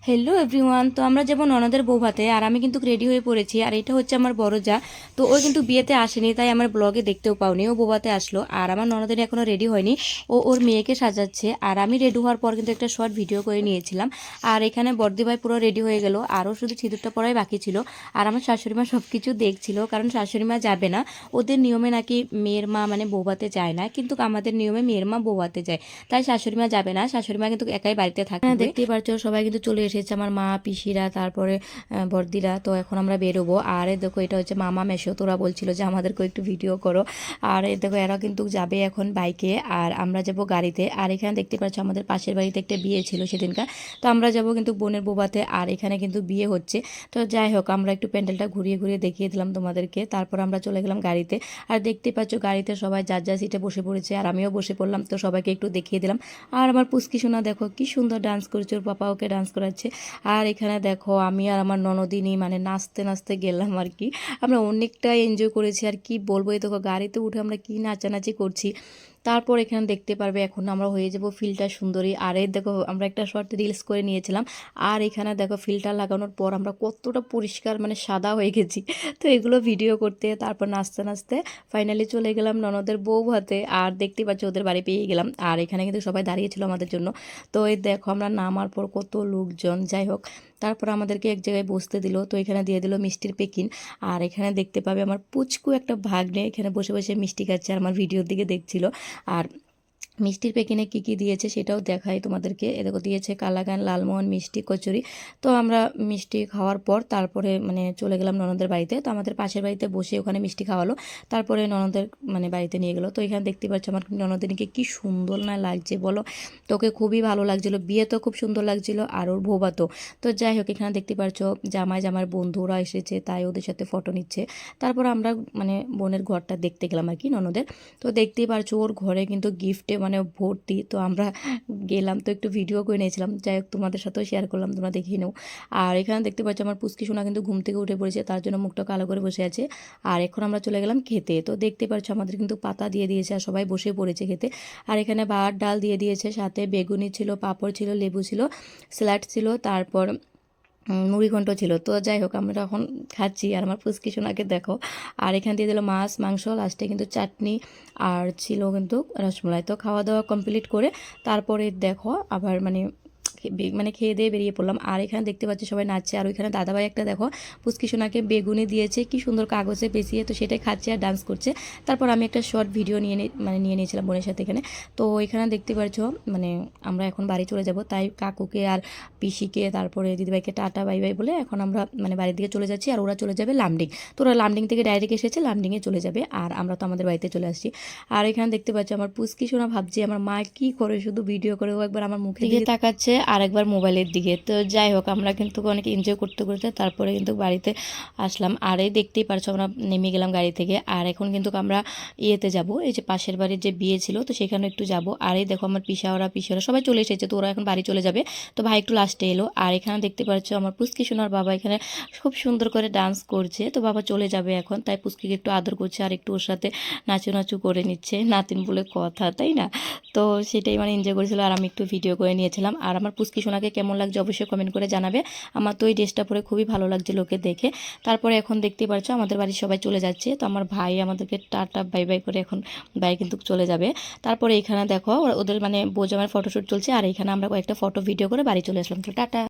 Hello everyone. তো আমরা যেমন ননদের বউ ভাতে আর আমি কিন্তু রেডি হয়ে পড়েছি। আর এটা হচ্ছে আমার বড় যা। তো ও কিন্তু বিয়েতে আসেনি, তাই আমার ব্লগে দেখতেও পাওনি। ও বউ ভাতে আসলো আর আমার ননদের এখনো রেডি হয়নি। ও ওর মেয়েকে সাজাচ্ছে আর আমি রেডি হওয়ার পর কিন্তু একটা শর্ট ভিডিও করে নিয়েছিলাম। আর এখানে বর্দি ভাই পুরো রেডি হয়ে গেল, আরও শুধু সিঁদুরটা পরাই বাকি ছিল। আর আমার শাশুড়ি মা সব কিছু দেখছিল, কারণ শাশুড়ি মা যাবে না। ওদের নিয়মে নাকি মেয়ের মা মানে বউ ভাতে যায় না, কিন্তু আমাদের নিয়মে মেয়ের মা বউ ভাতে যায়। তাই শাশুড়ি মা যাবে না, শাশুড়ি মা কিন্তু একাই বাড়িতে থাকবে। দেখতেই পারছো সবাই কিন্তু চলে এসেছে, আমার মা পিসিরা তারপরে বর্দিরা। তো এখন আমরা বেরোবো। আর দেখো এটা হচ্ছে মামা মেশো, তোরা বলছিল যে আমাদেরকে একটু ভিডিও করো। আর দেখো এরা কিন্তু যাবে এখন বাইকে আর আমরা যাব গাড়িতে। আর এখানে দেখতে পাচ্ছ আমাদের পাশের বাড়িতে একটা বিয়ে ছিল সেদিনকার। তো আমরা যাব কিন্তু বোনের বোবাতে, আর এখানে কিন্তু বিয়ে হচ্ছে। তো যাই হোক আমরা একটু প্যান্ডেলটা ঘুরিয়ে ঘুরিয়ে দেখিয়ে দিলাম তোমাদেরকে। তারপর আমরা চলে গেলাম গাড়িতে। আর দেখতে পাচ্ছ গাড়িতে সবাই যার যার সিটে বসে পড়েছে আর আমিও বসে পড়লাম। তো সবাইকে একটু দেখিয়ে দিলাম। আর আমার পুচকি সোনা দেখো কি সুন্দর ডান্স করছে, ওর পাপা ওকে ডান্স করাচ্ছে। আর এখানে দেখো আমি আর আমার ননদিনী মানে নাচতে নাচতে গেলাম আর কি। আমরা অনেকটাই এনজয় করেছি, আর কি বলবো। এই দেখো গাড়িতে উঠে আমরা কি নাচানাচি করছি। তারপর এখানে দেখতে পারবে এখন আমরা হয়ে যাব ফিল্টার সুন্দরী। আর এই দেখো আমরা একটা শর্ট রিলস করে নিয়েছিলাম। আর এখানে দেখো ফিল্টার লাগানোর পর আমরা কতটা পরিষ্কার মানে সাদা হয়ে গেছি। তো এগুলো ভিডিও করতে তারপর নাচতে নাচতে ফাইনালি চলে গেলাম ননদের বউ ভাতে। আর দেখতে পাচ্ছি ওদের বাড়ি পেয়ে গেলাম। আর এখানে কিন্তু সবাই দাঁড়িয়েছিল আমাদের জন্য। তো এই দেখো আমরা নামার পর কত লোকজন। যাই হোক তারপর আমাদেরকে এক জায়গায় বসতে দিল। তো এখানে দিয়ে দিল মিষ্টির প্যাকিং। আর এখানে দেখতে পাবে আমার পুচকু একটা ভাগ্নে এখানে বসে বসে মিষ্টি খাচ্ছে আর আমার ভিডিওর দিকে দেখছিল। আর মিষ্টির প্যাকিংয়ে কী কী দিয়েছে সেটাও দেখাই তোমাদেরকে। এ দেখো দিয়েছে কালাকান, লালমোহন, মিষ্টি, কচুরি। তো আমরা মিষ্টি খাওয়ার পর তারপরে মানে চলে গেলাম ননদের বাড়িতে। তো আমাদের পাশের বাড়িতে বসে ওখানে মিষ্টি খাওয়ালো, তারপরে ননদের মানে বাড়িতে নিয়ে গেলো। তো এখানে দেখতে পাচ্ছ আমার ননদিনীকে কি সুন্দর না লাগছে বলো। তোকে খুবই ভালো লাগছিলো, বিয়ে তো খুব সুন্দর লাগছিলো আর ওর ভোবাতো। তো যাই হোক এখানে দেখতে পাচ্ছ জামার বন্ধুরা এসেছে, তাই ওদের সাথে ফটো নিচ্ছে। তারপর আমরা মানে বোনের ঘরটা দেখতে গেলাম আর কি ননদের। তো দেখতেই পারছো ওর ঘরে কিন্তু গিফটে মানে ভর্তি। তো আমরা গেলাম, তো একটু ভিডিও করে নিয়েছিলাম। যাই হোক তোমাদের সাথেও শেয়ার করলাম, তোমরা দেখিয়ে নাও। আর এখানে দেখতে পাচ্ছ আমার পুচকি সোনা কিন্তু ঘুম থেকে উঠে পড়েছে, তার জন্য মুখটা কালো করে বসে আছে। আর এখন আমরা চলে গেলাম খেতে। তো দেখতে পাচ্ছ আমাদের কিন্তু পাতা দিয়ে দিয়েছে আর সবাই বসে পড়েছে খেতে। আর এখানে ভাত ডাল দিয়ে দিয়েছে, সাথে বেগুনি ছিল, পাঁপড় ছিল, লেবু ছিল, স্যালাড ছিল, তারপর মুড়িঘণ্ট ছিল। তো যাই হোক আমরা এখন খাচ্ছি আর আমার ফুচকি সোনাকে দেখো। আর এখান দিয়ে দিল মাছ মাংস, লাস্টে কিন্তু চাটনি আর ছিল কিন্তু রসমলাই। তো খাওয়া দাওয়া কমপ্লিট করে তারপরে দেখো আবার মানে খেয়ে দিয়ে বেরিয়ে পড়লাম। আর এখানে দেখতে পাচ্ছি সবাই নাচছে। আর ওইখানে দাদাভাই একটা দেখো পুচকি সোনাকে বেগুনি দিয়েছে কি সুন্দর কাগজে পেঁচিয়ে, তো সেটাই খাচ্ছে আর ডান্স করছে। তারপর আমি একটা শর্ট ভিডিও নিয়ে নিয়েছিলাম বোনের সাথে এখানে। তো এখানে দেখতে পাচ্ছ মানে আমরা এখন বাড়ি চলে যাব, তাই কাকুকে আর পিসিকে তারপরে দিদিভাইকে টাটা বাই বাই বলে এখন আমরা মানে বাড়ির দিকে চলে যাচ্ছি। আর ওরা চলে যাবে লামডিং। তো ওরা লামডিং থেকে ডাইরেক্ট এসেছে, লামডিংয়ে চলে যাবে আর আমরা তো আমাদের বাড়িতে চলে আসছি। আর এখানে দেখতে পাচ্ছি আমার পুচকি সোনা ভাবছি আমার মা কি করে, শুধু ভিডিও করে ও একবার আমার মুখের দিকে তাকাচ্ছে আর একবার মোবাইলের দিকে। তো যাই হোক আমরা কিন্তু অনেক এনজয় করতে করতে তারপরে কিন্তু বাড়িতে আসলাম। আর এই দেখতেই পারছো আমরা নেমে গেলাম গাড়ি থেকে। আর এখন কিন্তু আমরা ইয়েতে যাব, এই যে পাশের বাড়ির যে বিয়ে ছিল তো সেখানে একটু যাব। আর এই দেখো আমার পিসাওরা সবাই চলে এসেছে, তো ওরা এখন বাড়ি চলে যাবে। তো ভাই একটু লাস্টে এলো। আর এখানে দেখতে পাচ্ছ আমার পুচকি সোনার বাবা এখানে খুব সুন্দর করে ডান্স করছে। তো বাবা চলে যাবে এখন, তাই পুচকিকে একটু আদর করছে আর একটু ওর সাথে নাচু নাচু করে নিচ্ছে, নাতিন বলে কথা তাই না। তো সেটাই মানে এনজয় করেছিল আর আমি একটু ভিডিও করে নিয়েছিলাম। আর আমার পুচকি সোনাকে কেমন লাগছে অবশ্যই কমেন্ট করে জানাবে। আমার তো এই ড্রেসটা পরে খুবই ভালো লাগছে লোকে দেখে। তারপরে এখন দেখতে পাচ্ছ আমাদের বাড়ির সবাই চলে যাচ্ছে। তো আমার ভাই আমাদেরকে টাটা বাই বাই করে এখন ভাই কিন্তু চলে যাবে। তারপরে এখানে দেখো ওদের মানে বউ জামাইয়ের ফটোশ্যুট চলছে। আর এখানে আমরা কয়েকটা ফটো ভিডিও করে বাড়ি চলে আসলাম। তো টাটা।